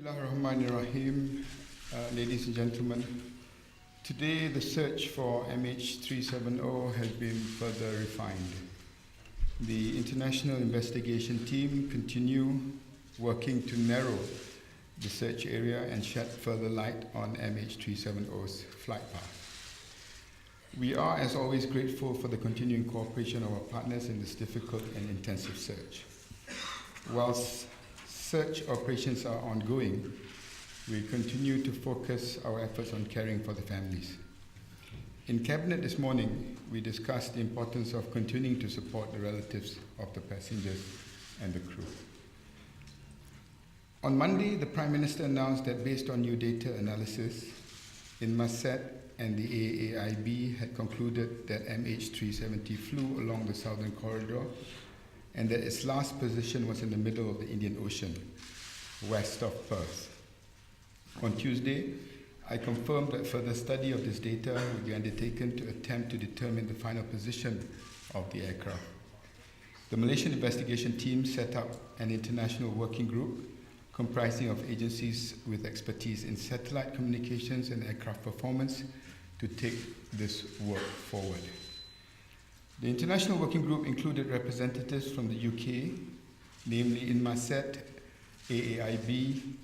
Bismillahirrahmanirrahim, ladies and gentlemen. Today, the search for MH370 has been further refined. The international investigation team continue working to narrow the search area and shed further light on MH370's flight path. We are, as always, grateful for the continuing cooperation of our partners in this difficult and intensive search. Whilst search operations are ongoing, we continue to focus our efforts on caring for the families. In Cabinet this morning, we discussed the importance of continuing to support the relatives of the passengers and the crew. On Monday, the Prime Minister announced that based on new data analysis, Inmarsat and the AAIB had concluded that MH370 flew along the southern corridor and that its last position was in the middle of the Indian Ocean, west of Perth. On Tuesday, I confirmed that further study of this data would be undertaken to attempt to determine the final position of the aircraft. The Malaysian investigation team set up an international working group comprising of agencies with expertise in satellite communications and aircraft performance to take this work forward. The international working group included representatives from the UK, namely Inmarsat, AAIB,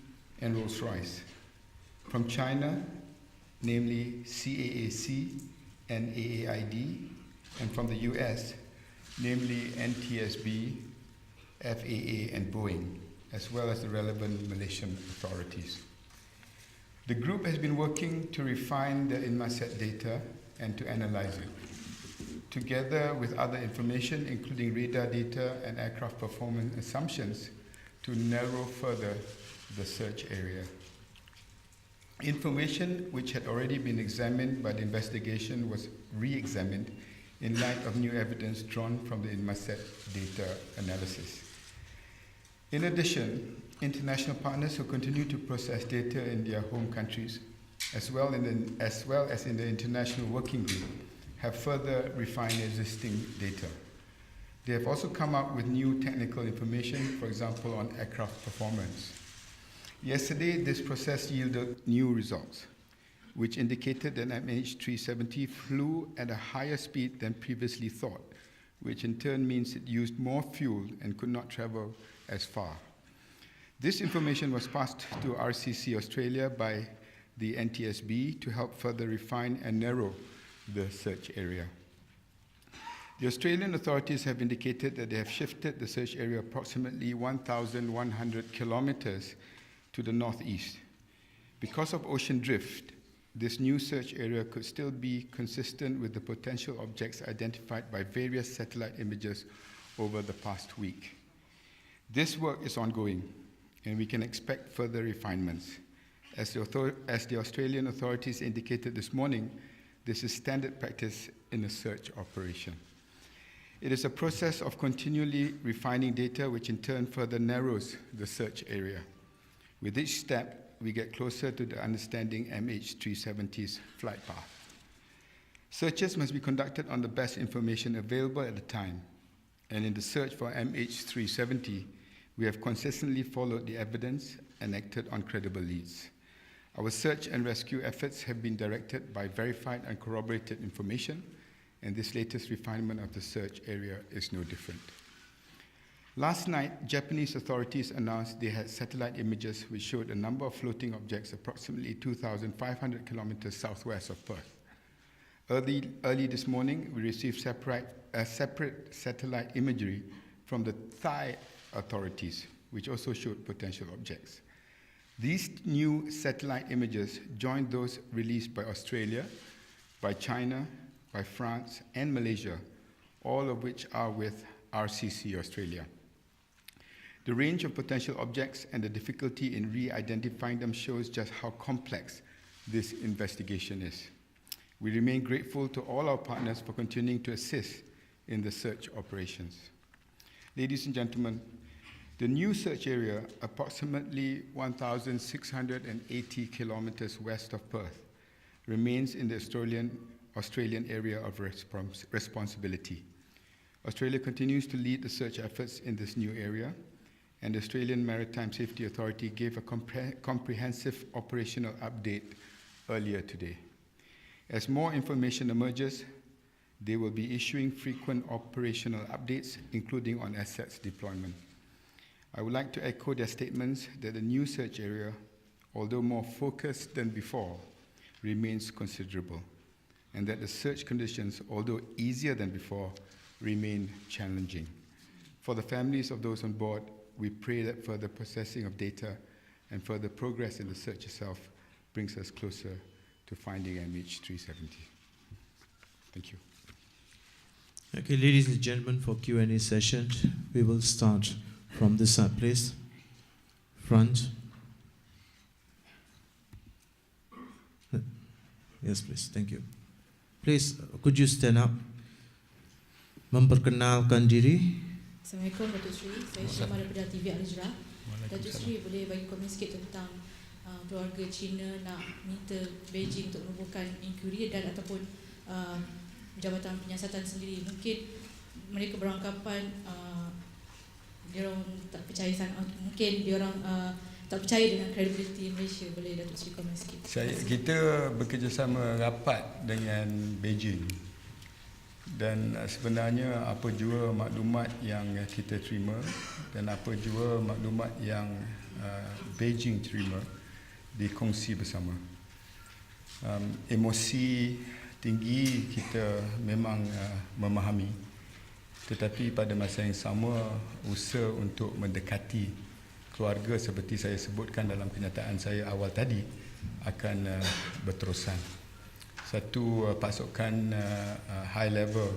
and Rolls-Royce. From China, namely CAAC and AAID, and from the US, namely NTSB, FAA, and Boeing, as well as the relevant Malaysian authorities. The group has been working to refine the Inmarsat data and to analyze it, together with other information, including radar data and aircraft performance assumptions, to narrow further the search area. Information which had already been examined by the investigation was re-examined in light of new evidence drawn from the Inmarsat data analysis. In addition, international partners who continue to process data in their home countries, as well as in the international working group, have further refined existing data. They have also come up with new technical information, for example, on aircraft performance. Yesterday, this process yielded new results, which indicated that MH370 flew at a higher speed than previously thought, which in turn means it used more fuel and could not travel as far. This information was passed to RCC Australia by the NTSB to help further refine and narrow the search area. The Australian authorities have indicated that they have shifted the search area approximately 1,100 kilometers to the northeast. Because of ocean drift, this new search area could still be consistent with the potential objects identified by various satellite images over the past week. This work is ongoing, and we can expect further refinements. As the Australian authorities indicated this morning, this is standard practice in a search operation. It is a process of continually refining data, which in turn further narrows the search area. With each step, we get closer to the understanding MH370's flight path. Searches must be conducted on the best information available at the time, and in the search for MH370, we have consistently followed the evidence and acted on credible leads. Our search and rescue efforts have been directed by verified and corroborated information, and this latest refinement of the search area is no different. Last night, Japanese authorities announced they had satellite images which showed a number of floating objects approximately 2,500 kilometers southwest of Perth. Early this morning, we received separate satellite imagery from the Thai authorities, which also showed potential objects. These new satellite images joined those released by Australia, by China, by France, and Malaysia, all of which are with RCC Australia. The range of potential objects and the difficulty in re-identifying them shows just how complex this investigation is. We remain grateful to all our partners for continuing to assist in the search operations. Ladies and gentlemen, the new search area, approximately 1,680 kilometers west of Perth, remains in the Australian area of responsibility. Australia continues to lead the search efforts in this new area, and the Australian Maritime Safety Authority gave a comprehensive operational update earlier today. As more information emerges, they will be issuing frequent operational updates, including on assets deployment. I would like to echo their statements that the new search area, although more focused than before, remains considerable, and that the search conditions, although easier than before, remain challenging. For the families of those on board, we pray that further processing of data and further progress in the search itself brings us closer to finding MH370. Thank you. Okay, ladies and gentlemen, for Q&A session, we will start from this side, please. Front. Yes, please. Thank you. Please, could you stand up? Memperkenalkan diri. Assalamualaikum Datuk Seri, saya Syamah daripada TV Al-Hijrah. Datuk Seri boleh bagi komen sikit tentang keluarga Cina nak minta Beijing untuk menubuhkan inquiry dan ataupun Jabatan Penyiasatan sendiri. Mungkin mereka beranggapan diorang tak percaya sangat, mungkin diorang tak percaya dengan credibility Malaysia. Boleh Datuk Seri komen sikit? Kita bekerjasama rapat dengan Beijing, dan sebenarnya apa jua maklumat yang kita terima dan apa jua maklumat yang Beijing terima dikongsi bersama. Emosi tinggi kita memang memahami, tetapi pada masa yang sama usaha untuk mendekati keluarga seperti saya sebutkan dalam kenyataan saya awal tadi akan berterusan. Satu pasukan high level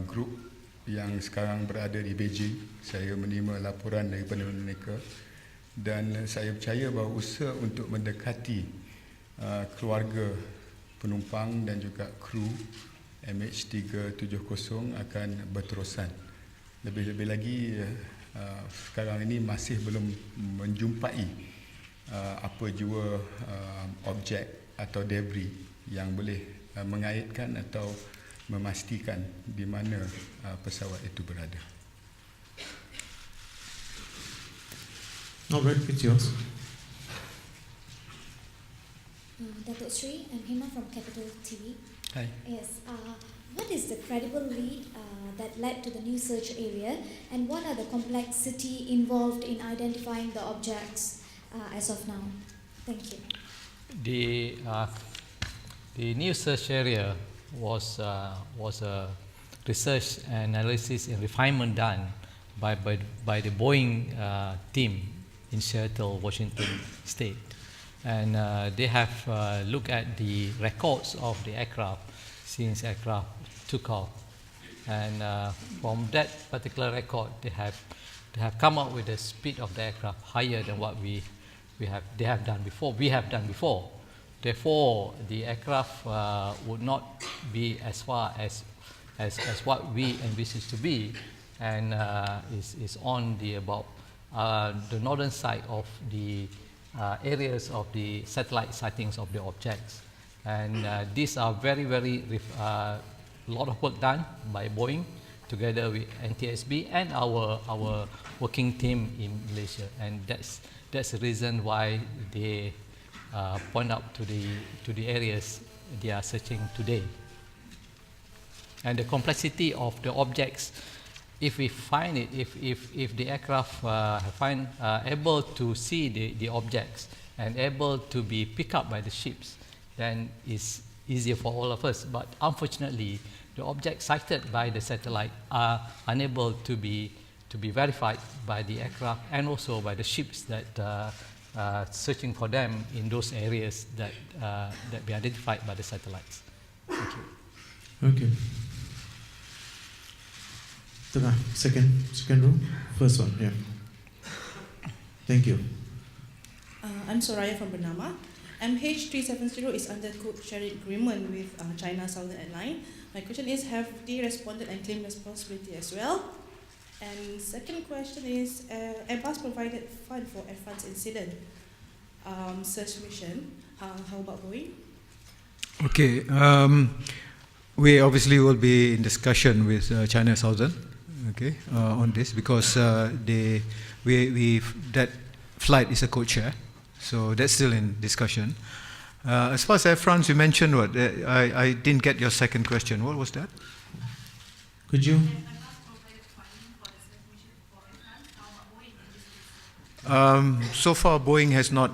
group yang sekarang berada di Beijing, saya menerima laporan daripada mereka dan saya percaya bahawa usaha untuk mendekati keluarga penumpang dan juga kru MH370 akan berterusan. Lebih-lebih lagi sekarang ini masih belum menjumpai apa jua objek atau debris yang boleh mengaitkan atau memastikan di mana pesawat itu berada. Alright, it's yours. Datuk Sri, I'm Hima from Capital TV. Hi. Yes. What is the credible lead that led to the new search area, and what are the complexity involved in identifying the objects as of now? Thank you. The new search area was a research analysis and refinement done by the Boeing team in Seattle, Washington State, and they have looked at the records of the aircraft since aircraft took off, and from that particular record, they have come up with the speed of the aircraft higher than what they have done before. Therefore, the aircraft would not be as far as what we envisage to be, and is on the northern side of the areas of the satellite sightings of the objects. And these are very lot of work done by Boeing together with NTSB and our working team in Malaysia, and that's the reason why they point out to the areas they are searching today. And the complexity of the objects, if we find it, if the aircraft find able to see the objects and able to be picked up by the ships, then it's easier for all of us. But unfortunately, the objects sighted by the satellite are unable to be verified by the aircraft and also by the ships that searching for them in those areas that be identified by the satellites. Thank you. Okay. Tengah, second row, first one, yeah. Thank you. I'm Soraya from Bernama. MH370 is under code sharing agreement with China Southern Airlines. My question is, have they responded and claimed responsibility as well? And second question is, Airbus provided fund for Air France incident search mission. How about Boeing? Okay, we obviously will be in discussion with China Southern. okay, on this because that flight is a co-chair, so that's still in discussion. As far as Air France, you mentioned what? I didn't get your second question. What was that? Could you? So far, Boeing has not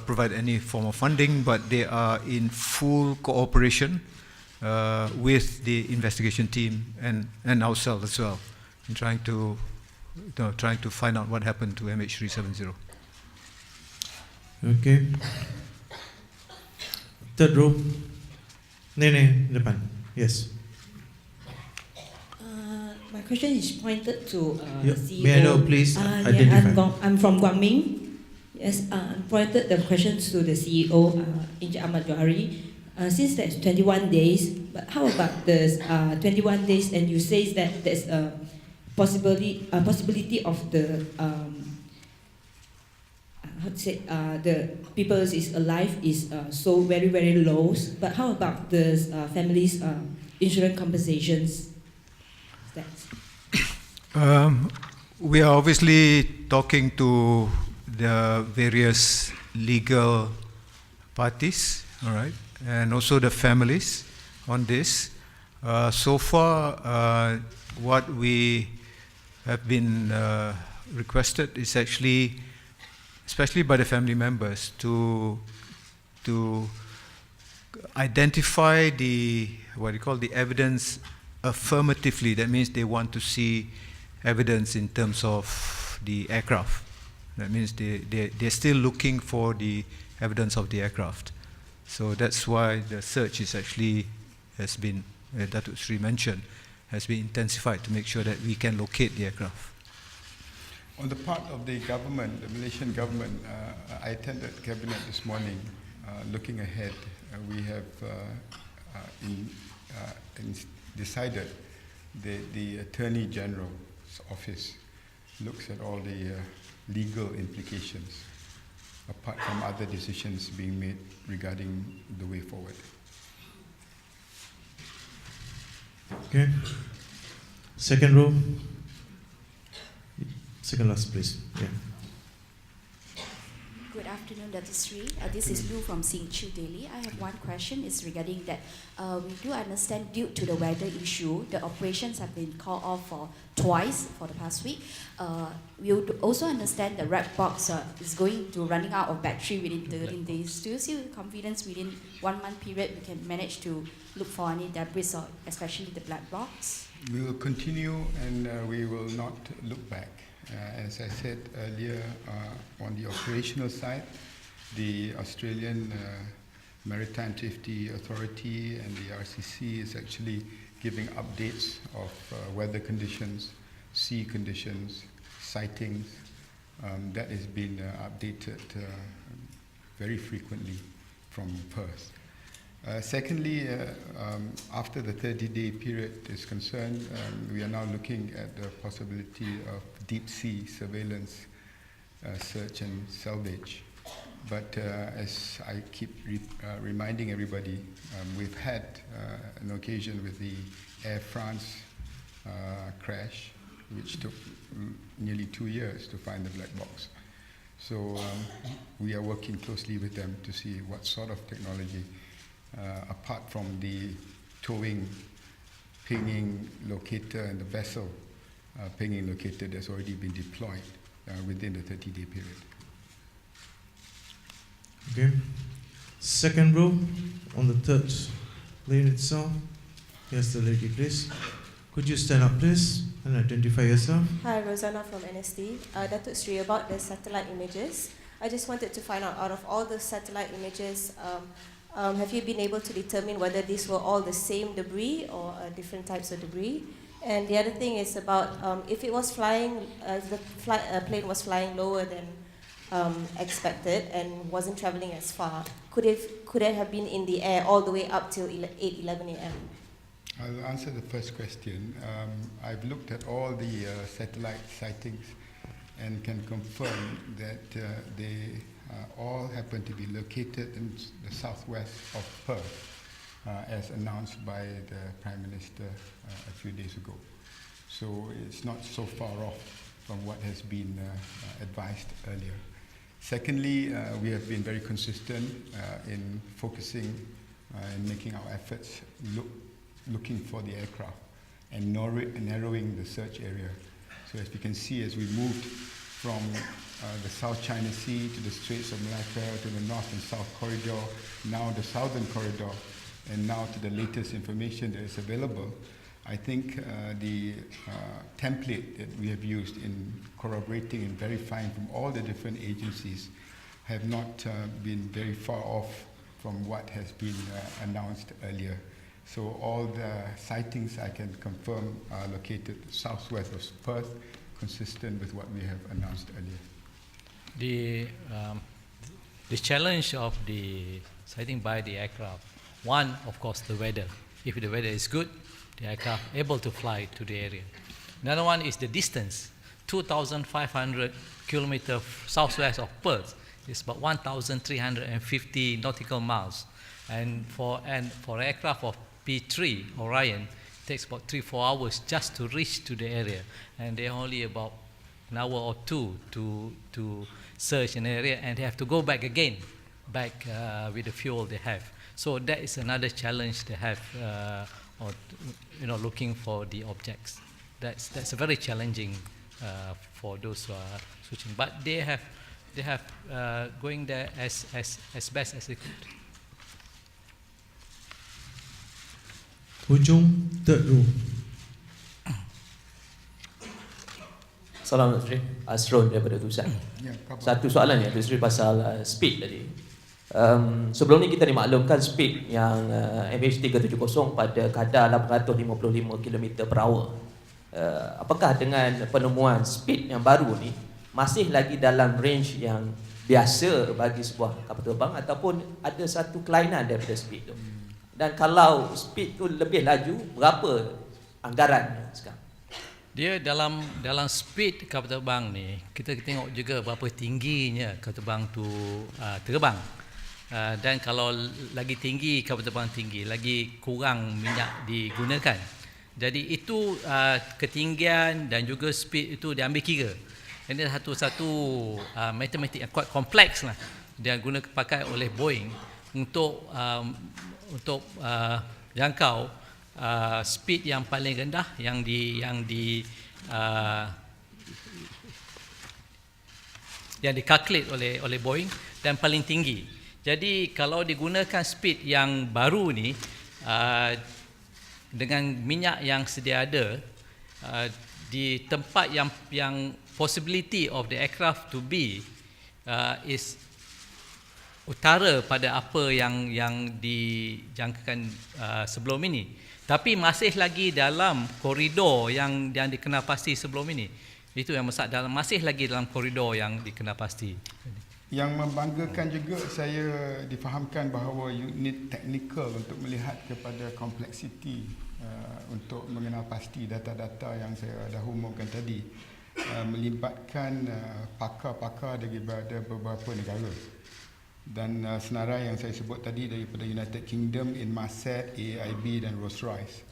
provided any form of funding, but they are in full cooperation with the investigation team and ourselves as well in trying to find out what happened to MH370. Okay. Third row. Nene, depan. Yes. My question is pointed to Yeah, the CEO. may I know, please, identify. I'm from Guangming. Yes, pointed the questions to the CEO, Encik Ahmad Johari. Since there's 21 days, but how about the 21 days? And you say that there's a possibility of the the people is alive is so very very low. But how about the families' insurance compensations? We are obviously talking to the various legal parties, all right, and also the families on this. So far, what we have been requested is actually, especially by the family members, to identify the the evidence affirmatively. That means they want to see evidence in terms of the aircraft. That means they're still looking for the evidence of the aircraft. So that's why the search is actually has been, Datuk Sri mentioned, has been intensified to make sure that we can locate the aircraft. On the part of the government, the Malaysian government, I attended cabinet this morning. Looking ahead, we have decided that the Attorney General's office looks at all the legal implications, apart from other decisions being made regarding the way forward. Okay. Second row. Second last, please. Yeah. Good afternoon, Dr. Sri. This is Lu from Sing Chiu Daily. I have one question. It's regarding that we do understand due to the weather issue, the operations have been called off for twice for the past week. We would also understand the red box is going to running out of battery within 13 days. Do you see confidence within 1 month period we can manage to look for any debris, or especially the black box? We will continue and we will not look back. As I said earlier, on the operational side, the Australian Maritime Safety Authority and the RCC is actually giving updates of weather conditions, sea conditions, sightings. That is being updated very frequently from Perth. Secondly, after the 30-day period is concerned, we are now looking at the possibility of deep sea surveillance, search and salvage. But as I keep reminding everybody, we've had an occasion with the Air France crash, which took nearly 2 years to find the black box. So we are working closely with them to see what sort of technology, apart from the towing, pinging locator and the vessel pinging locator that's already been deployed within the 30-day period. Okay. Second row on the third lane itself. Yes, the lady, please. Could you stand up, please, and identify yourself? Hi, Rosanna from NST. Datuk Sri, about the satellite images. I just wanted to find out of all the satellite images, have you been able to determine whether these were all the same debris or different types of debris? And the other thing is about if it was flying, the plane was flying lower than expected and wasn't traveling as far, could it have been in the air all the way up till 8:11 a.m.? I'll answer the first question. I've looked at all the satellite sightings and can confirm that they all happen to be located in the southwest of Perth, as announced by the Prime Minister a few days ago. So it's not so far off from what has been advised earlier. Secondly, we have been very consistent in focusing and making our efforts looking for the aircraft and narrowing the search area. So as we can see, as we moved from the South China Sea to the Straits of Malacca to the North and South Corridor, now the Southern Corridor, and now to the latest information that is available, I think the template that we have used in corroborating and verifying from all the different agencies have not been very far off from what has been announced earlier. So all the sightings I can confirm are located southwest of Perth, consistent with what we have announced earlier. The challenge of the sighting by the aircraft, one, of course, the weather. If the weather is good, the aircraft able to fly to the area. Another one is the distance, 2,500 kilometers southwest of Perth. It's about 1,350 nautical miles. And for aircraft of P3 Orion, it takes about 3-4 hours just to reach to the area. And they're only about an hour or two to search an area, and they have to go back again, with the fuel they have. So that is another challenge they have, looking for the objects. That's a very challenging for those who are searching. But they have going there as best as they could. Hujung, third row. Salam Dr. Asron daripada Tusan. Satu soalan ya Dr. pasal speed tadi. Sebelum ni kita dimaklumkan speed yang MH370 pada kadar 855 km/h. Apakah dengan penemuan speed yang baru ni masih lagi dalam range yang biasa bagi sebuah kapal terbang ataupun ada satu kelainan daripada speed tu? Dan kalau speed tu lebih laju, berapa anggarannya sekarang? Dia dalam speed kapal terbang ni, kita tengok juga berapa tingginya kapal terbang tu terbang. Dan kalau lagi tinggi kapal terbang tinggi, lagi kurang minyak digunakan. Jadi itu ketinggian dan juga speed itu diambil kira. Ini satu matematik yang kuat kompleks lah dia pakai oleh Boeing untuk jangkau speed yang paling rendah yang dikalkulate oleh Boeing dan paling tinggi. Jadi kalau digunakan speed yang baru ni dengan minyak yang sedia ada di tempat yang possibility of the aircraft to be is utara pada apa yang dijangkakan sebelum ini, tapi masih lagi dalam koridor yang dikenal pasti sebelum ini. Itu yang masih lagi dalam koridor yang dikenal pasti. Yang membanggakan juga, saya difahamkan bahawa unit teknikal untuk melihat kepada kompleksiti untuk mengenal pasti data-data yang saya dah umumkan tadi melibatkan pakar-pakar daripada beberapa negara. Dan senarai yang saya sebut tadi daripada United Kingdom, Inmarsat, AIB dan Rolls-Royce.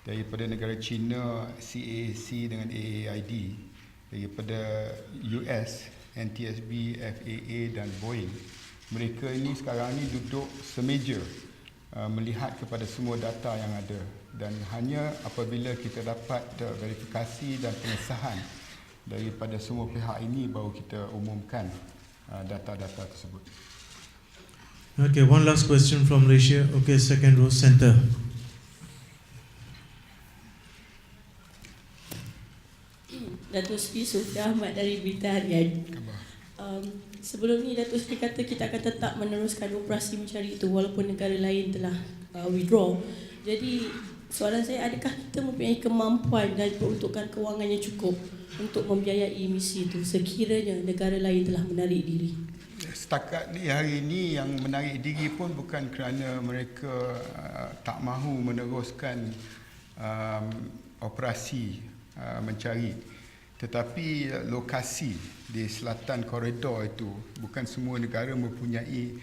Daripada negara China, CAAC dengan AAID. Daripada US, NTSB, FAA dan Boeing. Mereka ini sekarang ni duduk semeja melihat kepada semua data yang ada. Dan hanya apabila kita dapat verifikasi dan pengesahan daripada semua pihak ini baru kita umumkan data-data tersebut. Okay, one last question from Malaysia. Okay, second row center. Datuk Seri Sofia Ahmad dari Berita Harian. Sebelum ni Datuk Seri kata kita akan tetap meneruskan operasi mencari itu walaupun negara lain telah withdraw. Jadi soalan saya, adakah kita mempunyai kemampuan dan peruntukan kewangan yang cukup untuk membiayai misi itu sekiranya negara lain telah menarik diri? Setakat ni hari ini yang menarik diri pun bukan kerana mereka tak mahu meneruskan operasi mencari, tetapi lokasi di selatan koridor itu bukan semua negara mempunyai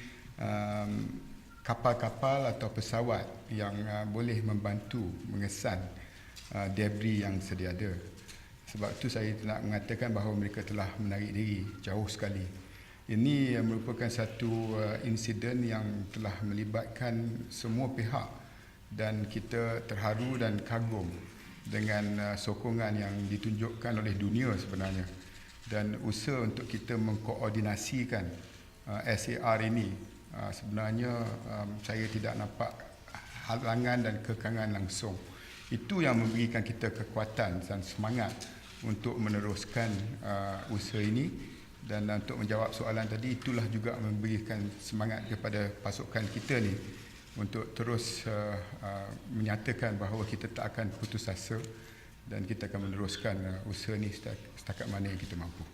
kapal-kapal atau pesawat yang boleh membantu mengesan debris yang sedia ada. Sebab itu saya nak mengatakan bahawa mereka telah menarik diri jauh sekali. Ini merupakan satu insiden yang telah melibatkan semua pihak dan kita terharu dan kagum dengan sokongan yang ditunjukkan oleh dunia sebenarnya, dan usaha untuk kita mengkoordinasikan SAR ini sebenarnya saya tidak nampak halangan dan kekangan langsung. Itu yang memberikan kita kekuatan dan semangat untuk meneruskan usaha ini. Dan untuk menjawab soalan tadi, itulah juga memberikan semangat kepada pasukan kita ni untuk terus menyatakan bahawa kita tak akan putus asa dan kita akan meneruskan usaha ni setakat mana yang kita mampu.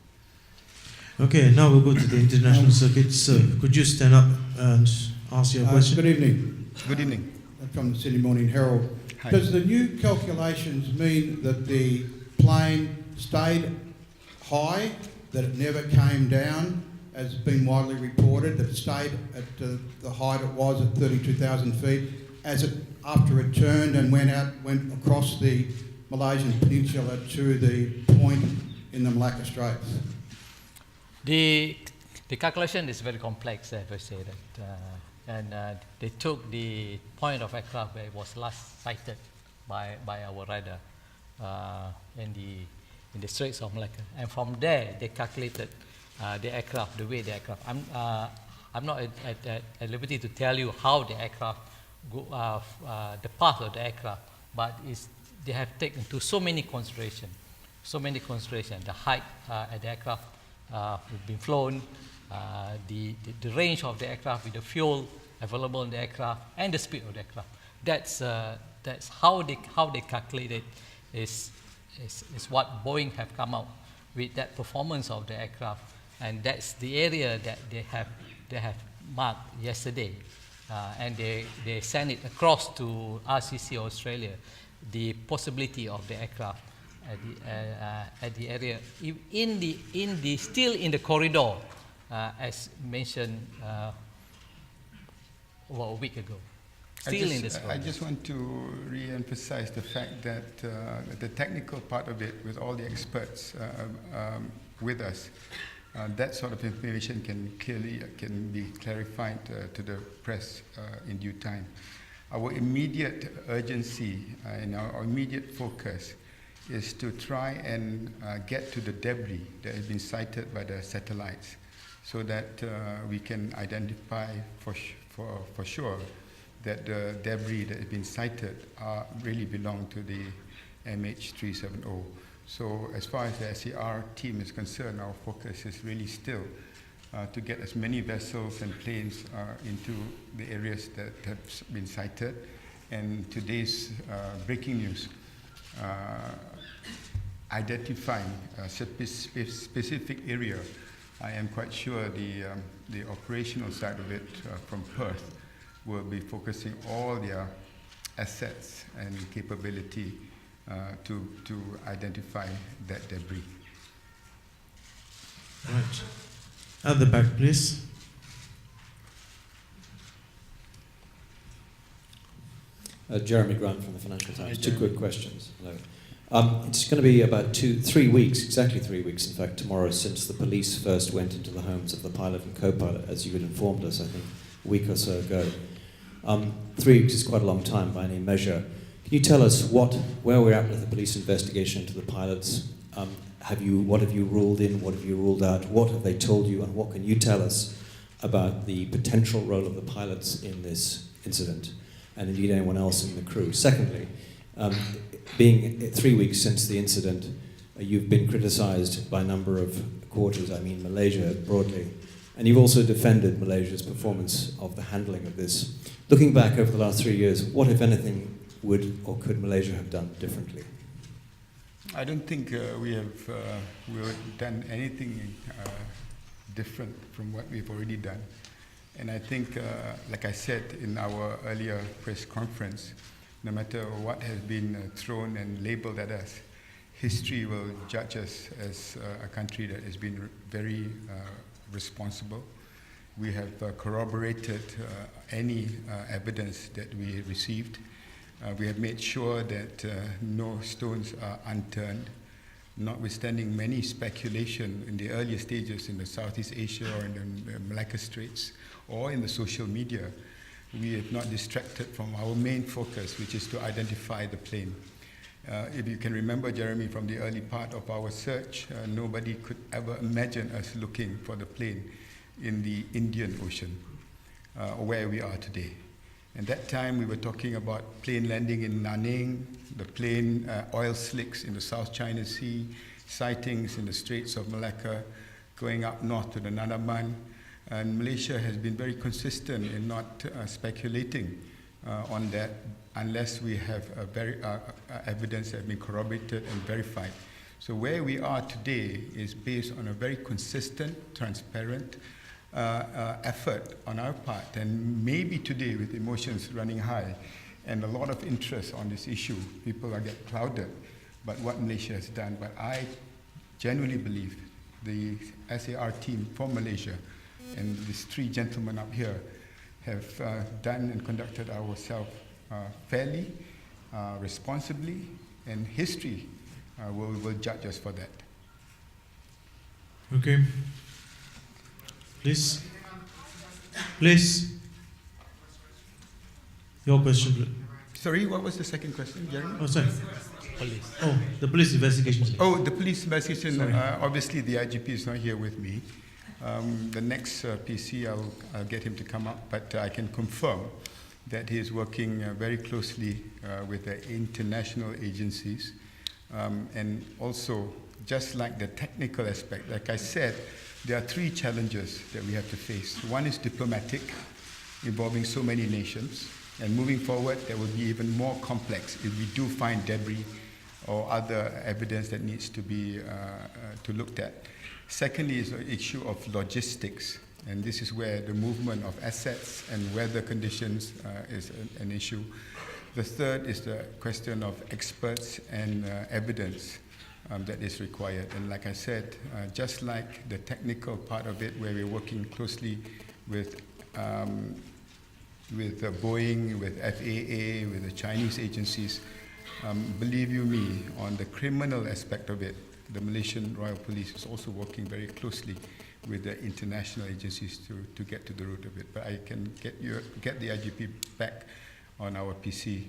Okay, now we'll go to the international circuit. Sir, could you stand up and ask your question? Good evening. Good evening. From the Sydney Morning Herald. Hi. Does the new calculations mean that the plane stayed high, that it never came down, as has been widely reported, that it stayed at the height it was at 32,000 feet, after it turned and went across the Malaysian peninsula to the point in the Malacca Straits? The calculation is very complex, I would say that, and they took the point of aircraft where it was last sighted by our radar in the Straits of Malacca, and from there they calculated the aircraft, the way the aircraft. I'm not at liberty to tell you how the aircraft the path of the aircraft, but they have taken into so many considerations. The height at the aircraft been flown, the range of the aircraft with the fuel available in the aircraft, and the speed of the aircraft. That's how they calculate it. Is what Boeing have come out with, that performance of the aircraft, and that's the area that they have marked yesterday, and they sent it across to RCC Australia, the possibility of the aircraft at the area still in the corridor, as mentioned a week ago. I just want to re-emphasize the fact that the technical part of it, with all the experts with us, that sort of information can be clarified to the press in due time. Our immediate urgency and our immediate focus is to try and get to the debris that has been sighted by the satellites, so that we can identify for sure that the debris that has been sighted really belong to the MH370. So as far as the SAR team is concerned, our focus is really still to get as many vessels and planes into the areas that have been sighted. And today's breaking news, identifying a specific area, I am quite sure the operational side of it from Perth will be focusing all their assets and capability to identify that debris. Right. At the back, please. Jeremy Grant from the Financial Times. Two quick questions. Hello. It's going to be about 3 weeks, exactly 3 weeks, in fact, tomorrow, since the police first went into the homes of the pilot and co-pilot, as you had informed us, I think, a week or so ago. 3 weeks is quite a long time by any measure. Can you tell us where we're at with the police investigation into the pilots? What have you ruled in? What have you ruled out? What have they told you? And what can you tell us about the potential role of the pilots in this incident, and indeed anyone else in the crew? Secondly, being 3 weeks since the incident, you've been criticised by a number of quarters, I mean Malaysia broadly, and you've also defended Malaysia's performance of the handling of this. Looking back over the last 3 years, what, if anything, would or could Malaysia have done differently? I don't think we have done anything different from what we've already done. And I think, like I said in our earlier press conference, no matter what has been thrown and labeled at us, history will judge us as a country that has been very responsible. We have corroborated any evidence that we received. We have made sure that no stones are unturned. notwithstanding many speculation in the earlier stages in the Southeast Asia or in the Malacca Straits or in the social media, we have not distracted from our main focus, which is to identify the plane. If you can remember, Jeremy, from the early part of our search, nobody could ever imagine us looking for the plane in the Indian Ocean, where we are today. At that time, we were talking about plane landing in Nanning, the plane oil slicks in the South China Sea, sightings in the Straits of Malacca, going up north to the Nanaman. And Malaysia has been very consistent in not speculating on that unless we have evidence that has been corroborated and verified. So where we are today is based on a very consistent, transparent effort on our part, and maybe today with emotions running high and a lot of interest on this issue, people are get clouded by what Malaysia has done. But I genuinely believe the SAR team from Malaysia and these three gentlemen up here have done and conducted ourselves fairly, responsibly, and history will judge us for that. Okay. Please. Please. Your question, please. Sorry, what was the second question, Jeremy? Oh, sorry. Police. Oh, the police investigation. Oh, the police investigation. Obviously, the IGP is not here with me. The next PC, I'll get him to come up, but I can confirm that he is working very closely with the international agencies. And also, just like the technical aspect, like I said, there are three challenges that we have to face. One is diplomatic, involving so many nations. And moving forward, that will be even more complex if we do find debris or other evidence that needs to be looked at. Secondly is the issue of logistics, and this is where the movement of assets and weather conditions is an issue. The third is the question of experts and evidence that is required. And like I said, just like the technical part of it, where we're working closely with Boeing, with FAA, with the Chinese agencies, believe you me, on the criminal aspect of it, the Malaysian Royal Police is also working very closely with the international agencies to get to the root of it. But I can get the IGP back on our PC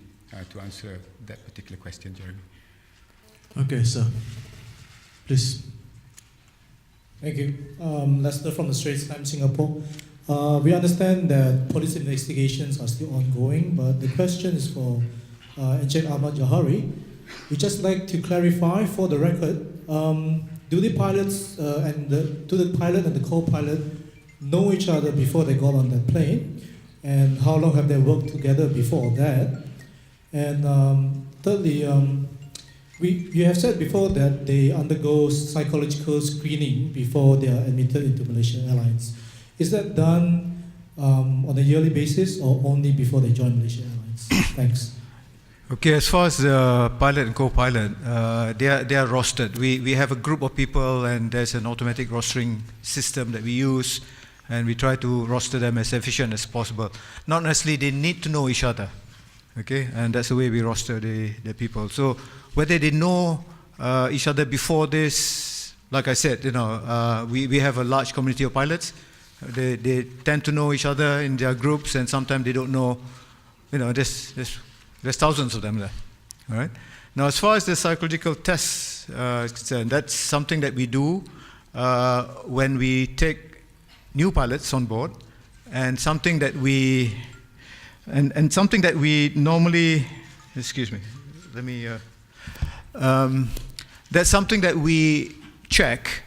to answer that particular question, Jeremy. Okay, sir. Please. Thank you. Lester from the Straits Times, Singapore. We understand that police investigations are still ongoing, but the question is for Encik Ahmad Johari. We'd just like to clarify for the record, do the pilots do the pilot and the co-pilot know each other before they got on that plane? And how long have they worked together before that? And thirdly, you have said before that they undergo psychological screening before they are admitted into Malaysian Airlines. Is that done on a yearly basis or only before they join Malaysian Airlines? Thanks. Okay, as far as the pilot and co-pilot, they are rostered. We have a group of people, and there's an automatic rostering system that we use, and we try to roster them as efficient as possible. Not necessarily they need to know each other, okay, and that's the way we roster the people. So whether they know each other before this, like I said, we have a large community of pilots. They tend to know each other in their groups, and sometimes they don't know. There's thousands of them there. All right. Now, as far as the psychological tests is concerned, that's something that we do when we take new pilots on board, and something that we normally. Excuse me. Let me. That's something that we check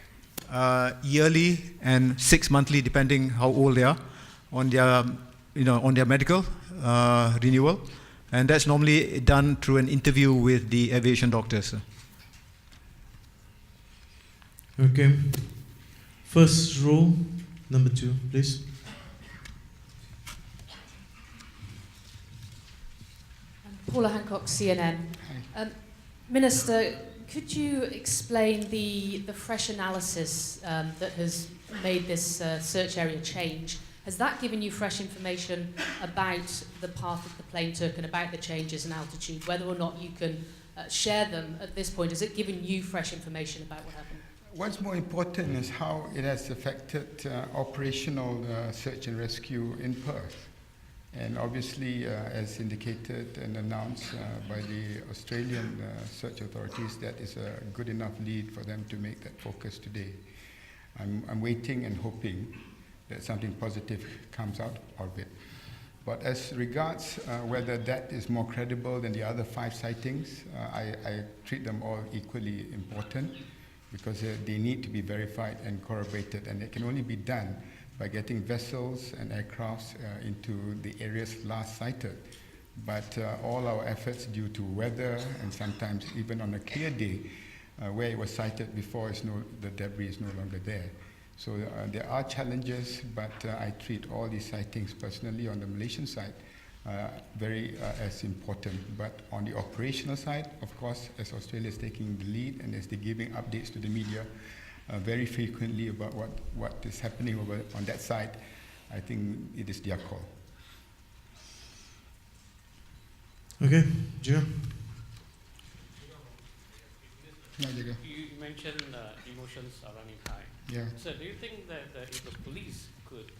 yearly and 6 monthly, depending how old they are, on their medical renewal. And that's normally done through an interview with the aviation doctors. Okay. First row, number 2, please. Paula Hancock, CNN. Minister, could you explain the fresh analysis that has made this search area change? Has that given you fresh information about the path that the plane took and about the changes in altitude, whether or not you can share them at this point? Has it given you fresh information about what happened? What's more important is how it has affected operational search and rescue in Perth. And obviously, as indicated and announced by the Australian search authorities, that is a good enough lead for them to make that focus today. I'm waiting and hoping that something positive comes out of it. But as regards whether that is more credible than the other 5 sightings, I treat them all equally important, because they need to be verified and corroborated, and it can only be done by getting vessels and aircrafts into the areas last sighted. But all our efforts, due to weather and sometimes even on a clear day, where it was sighted before, the debris is no longer there. So there are challenges, but I treat all these sightings personally on the Malaysian side very as important. But on the operational side, of course, as Australia is taking the lead and as they're giving updates to the media very frequently about what is happening over on that side, I think it is their call. Okay, Jia. You mentioned emotions are running high. Yeah. So do you think that if the police could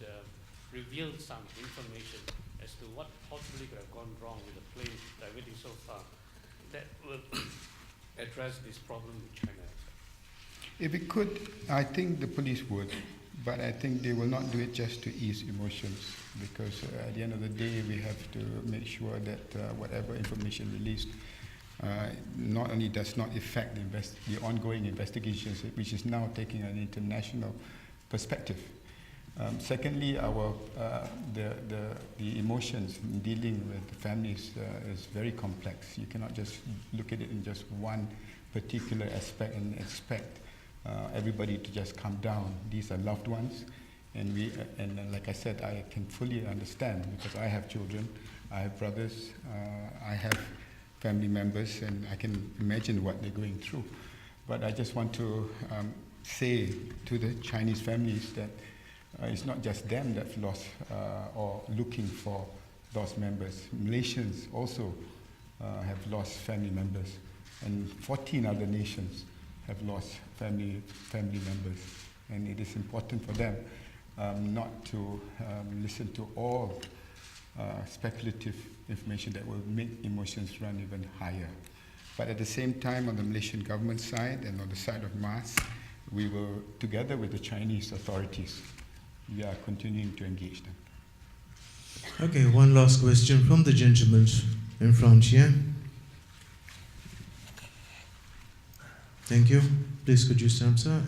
reveal some information as to what possibly could have gone wrong with the plane diverting so far, that will address this problem with China? If it could, I think the police would, but I think they will not do it just to ease emotions, because at the end of the day, we have to make sure that whatever information released not only does not affect the ongoing investigations, which is now taking an international perspective. Secondly, the emotions in dealing with the families is very complex. You cannot just look at it in just one particular aspect and expect everybody to just come down. These are loved ones, and like I said, I can fully understand, because I have children, I have brothers, I have family members, and I can imagine what they're going through. But I just want to say to the Chinese families that it's not just them that lost or looking for lost members. Malaysians also have lost family members, and 14 other nations have lost family members. And it is important for them not to listen to all speculative information that will make emotions run even higher. But at the same time, on the Malaysian government side and on the side of MAS, we will, together with the Chinese authorities, we are continuing to engage them. Okay, one last question from the gentleman in front here. Thank you. Please, could you stand, sir?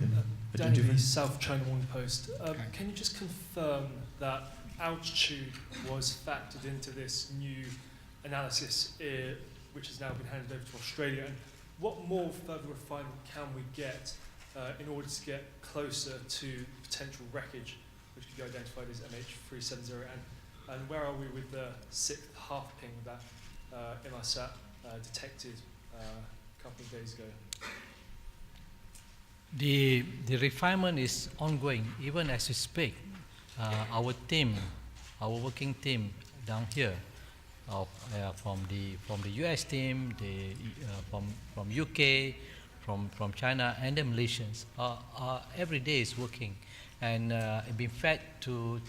Danny, South China Morning Post. Can you just confirm that altitude was factored into this new analysis, which has now been handed over to Australia? And what more further refinement can we get in order to get closer to potential wreckage, which could be identified as MH370? And where are we with the 6th half ping that Inmarsat detected a couple of days ago? The refinement is ongoing, even as we speak. Our working team down here, from the US team, from UK, from China, and the Malaysians, every day is working, and being fed to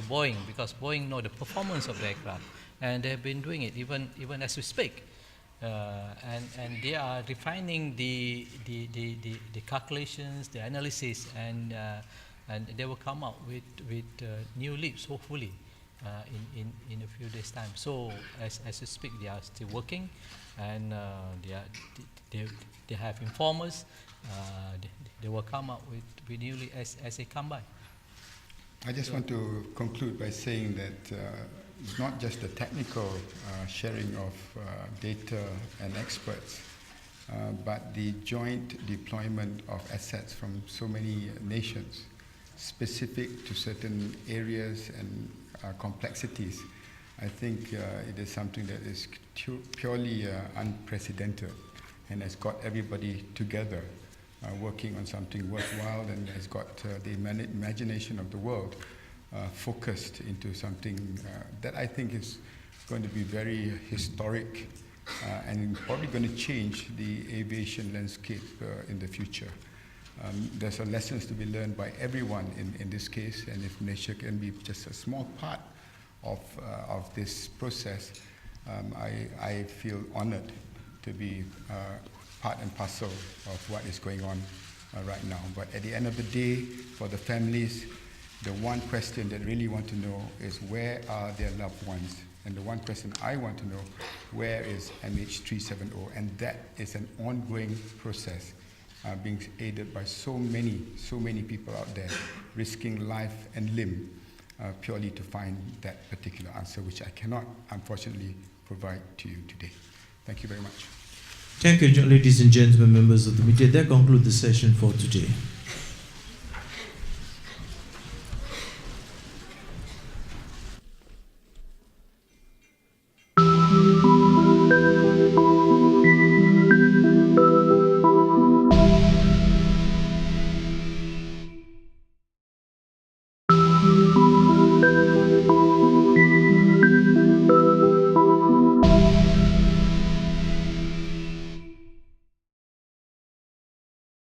Boeing, because Boeing know the performance of the aircraft, and they have been doing it even as we speak. And they are refining the calculations, the analysis, and they will come out with new leaps, hopefully, in a few days' time. So as we speak, they are still working, and they have informers. They will come out with new leaps as they come by. I just want to conclude by saying that it's not just the technical sharing of data and experts, but the joint deployment of assets from so many nations, specific to certain areas and complexities. I think it is something that is purely unprecedented, and has got everybody together working on something worthwhile, and has got the imagination of the world focused into something that I think is going to be very historic and probably going to change the aviation landscape in the future. There's a lessons to be learned by everyone in this case, and if Malaysia can be just a small part of this process, I feel honored to be part and parcel of what is going on right now. But at the end of the day, for the families, the one question that really want to know is where are their loved ones? And the one question I want to know, where is MH370? And that is an ongoing process, being aided by so many people out there, risking life and limb purely to find that particular answer, which I cannot, unfortunately, provide to you today. Thank you very much. Thank you, ladies and gentlemen, members of the media. That concludes the session for today.